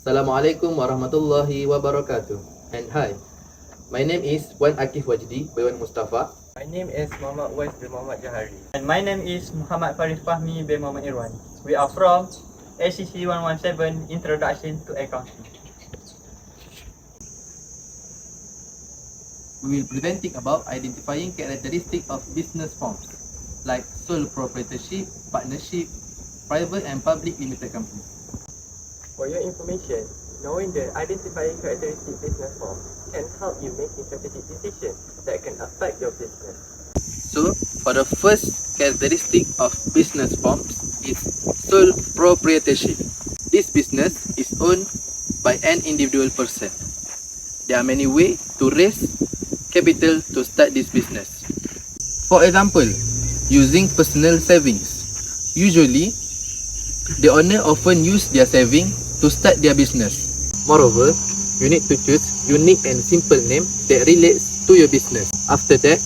Assalamualaikum warahmatullahi wabarakatuh. And hi, my name is Wan Akif Wajdi bin Mustafa. My name is Muhammad Wais bin Muhammad Jahari. And my name is Muhammad Faris Fahmi bin Muhammad Irwan. We are from ACC 117 Introduction to Accounting. We will presenting about identifying characteristics of business forms like sole proprietorship, partnership, private and public limited company. For your information, knowing the identifying characteristic business form can help you make strategic decisions that can affect your business. So, for the first characteristic of business forms is sole proprietorship. This business is owned by an individual person. There are many ways to raise capital to start this business. For example, using personal savings. Usually, the owner often use their saving to start their business. Moreover, you need to choose unique and simple name that relates to your business. After that,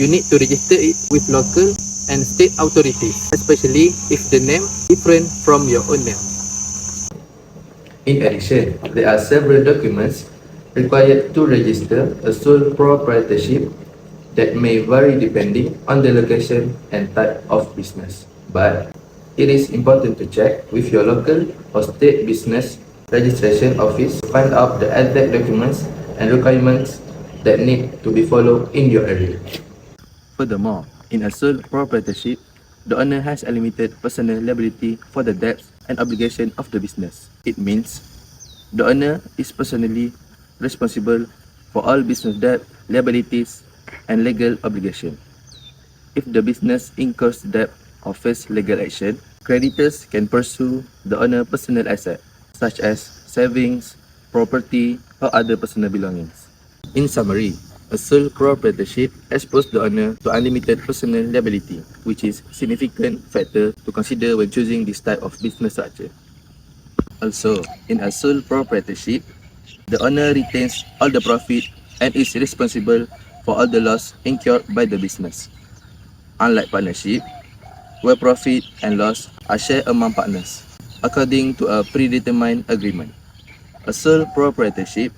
you need to register it with local and state authorities, especially if the name different from your own name. In addition, there are several documents required to register a sole proprietorship that may vary depending on the location and type of business. But it is important to check with your local or state business registration office to find out the exact documents and requirements that need to be followed in your area. Furthermore, in a sole proprietorship, the owner has a limited personal liability for the debts and obligation of the business. It means the owner is personally responsible for all business debt, liabilities, and legal obligation. If the business incurs debt or face legal action, creditors can pursue the owner's personal asset, such as savings, property, or other personal belongings. In summary, a sole proprietorship exposes the owner to unlimited personal liability, which is a significant factor to consider when choosing this type of business structure. Also, in a sole proprietorship, the owner retains all the profit and is responsible for all the loss incurred by the business. Unlike partnership, where profit and loss are shared among partners, according to a predetermined agreement. A sole proprietorship,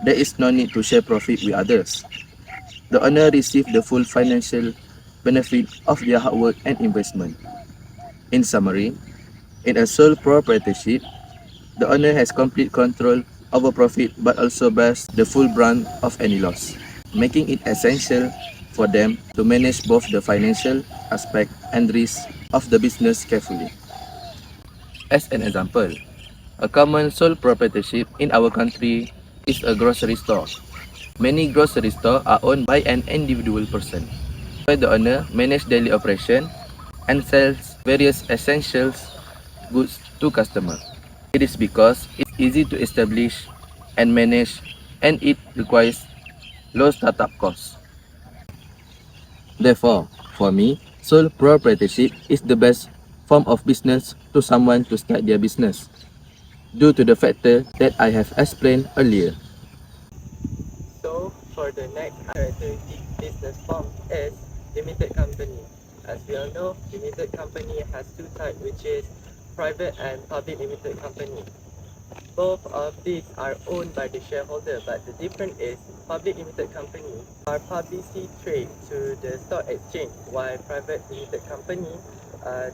there is no need to share profit with others. The owner receives the full financial benefit of their hard work and investment. In summary, in a sole proprietorship, the owner has complete control over profit but also bears the full brunt of any loss, making it essential for them to manage both the financial aspect and risk of the business carefully. As an example, a common sole proprietorship in our country is a grocery store. Many grocery stores are owned by an individual person, where the owner manages daily operation and sells various essentials goods to customers. It is because it's easy to establish and manage, and it requires low startup costs. Therefore, for me, sole proprietorship is the best form of business to someone to start their business, due to the factor that I have explained earlier. So, for the next characteristic business form is limited company. As we all know, limited company has two types, which is private and public limited company. Both of these are owned by the shareholder, but the difference is public limited company are publicly traded to the stock exchange, while private limited company,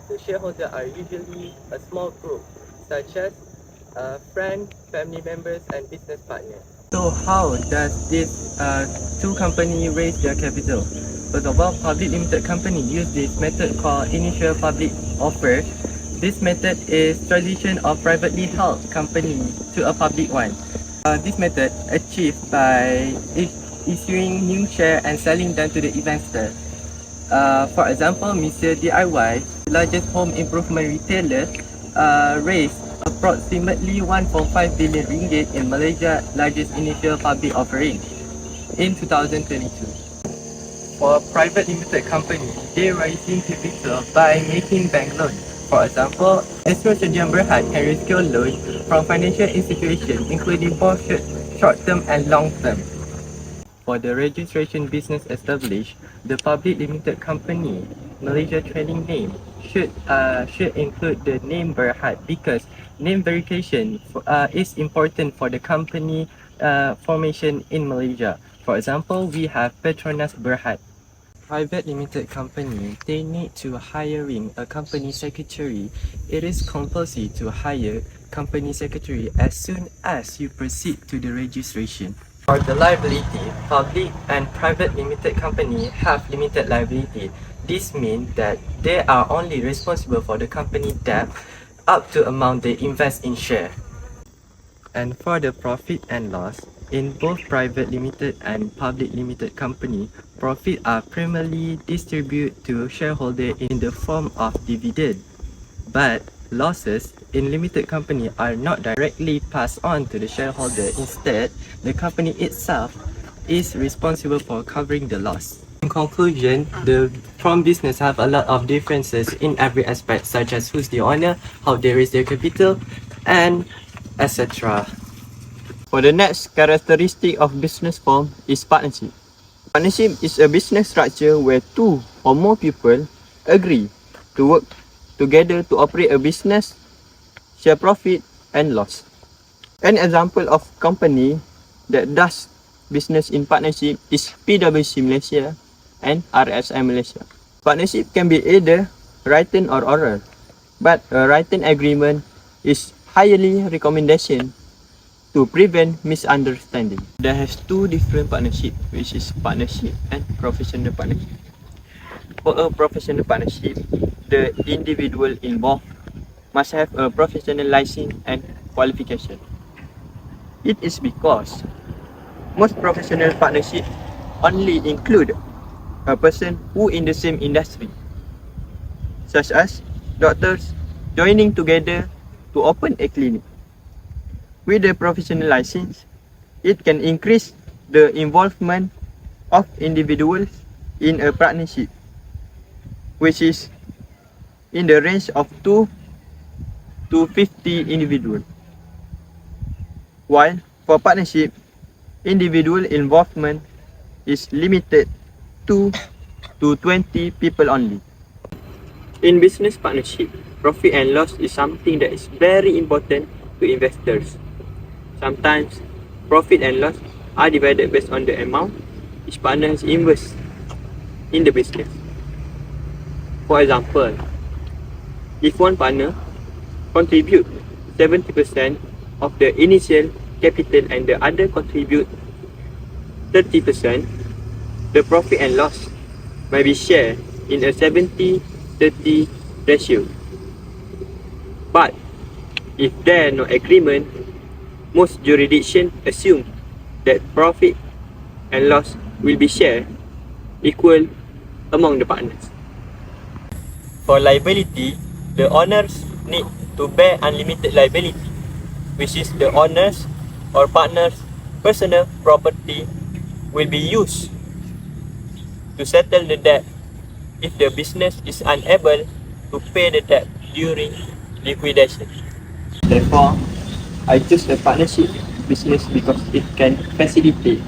the shareholder are usually a small group, such as friends, family members, and business partners. So how does this two company raise their capital? First of all, public limited company use this method called initial public offer. This method is transition of privately held company to a public one. This method achieved by issuing new share and selling them to the investor. For example, Mr. DIY, the largest home improvement retailer, raised approximately 1.5 billion ringgit in Malaysia's largest initial public offering in 2022. For a private limited company, they raising capital by making bank loans. For example, Astro Sediam Berhad can rescue loans from financial institutions including both short-term and long-term. For the registration business established, the public limited company Malaysia trading name should include the name Berhad, because name verification is important for the company formation in Malaysia. For example, we have Petronas Berhad. Private limited company, they need to hiring a company secretary. It is compulsory to hire company secretary as soon as you proceed to the registration. For the liability, public and private limited company have limited liability. This means that they are only responsible for the company debt up to amount they invest in share. And for the profit and loss, in both private limited and public limited company, profit are primarily distributed to shareholder in the form of dividend. But losses in limited company are not directly passed on to the shareholder. Instead, the company itself is responsible for covering the loss. In conclusion, the from business have a lot of differences in every aspect, such as who's the owner, how they raise their capital, and etc. For the next characteristic of business form is partnership. Partnership is a business structure where two or more people agree to work together to operate a business, share profit and loss. An example of company that does business in partnership is PwC Malaysia and RSM Malaysia. Partnership can be either written or oral, but a written agreement is highly recommendation to prevent misunderstanding. There has two different partnership, which is partnership and professional partnership. For a professional partnership, the individual involved must have a professional license and qualification. It is because most professional partnership only include a person who in the same industry, such as doctors joining together to open a clinic. With a professional license, it can increase the involvement of individuals in a partnership, which is in the range of 2 to 50 individuals. While for partnership, individual involvement is limited to 20 people only. In business partnership, profit and loss is something that is very important to investors. Sometimes, profit and loss are divided based on the amount each partner has invested in the business. For example, if one partner contribute 70% of the initial capital and the other contribute 30%, the profit and loss may be shared in a 70-30 ratio. But if there is no agreement, most jurisdictions assume that profit and loss will be shared equal among the partners. For liability, the owners need to bear unlimited liability, which is the owners or partners' personal property will be used to settle the debt if the business is unable to pay the debt during liquidation. Therefore, I choose the partnership business because it can facilitate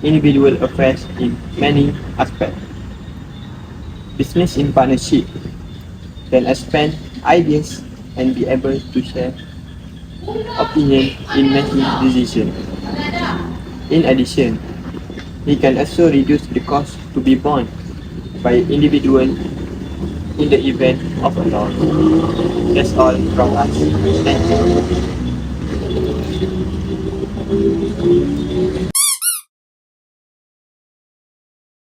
individual affairs in many aspects. Business in partnership can expand ideas and be able to share opinion in making decisions. In addition, it can also reduce the cost to be borne by individual in the event of a loss. That's all from us. Thank you.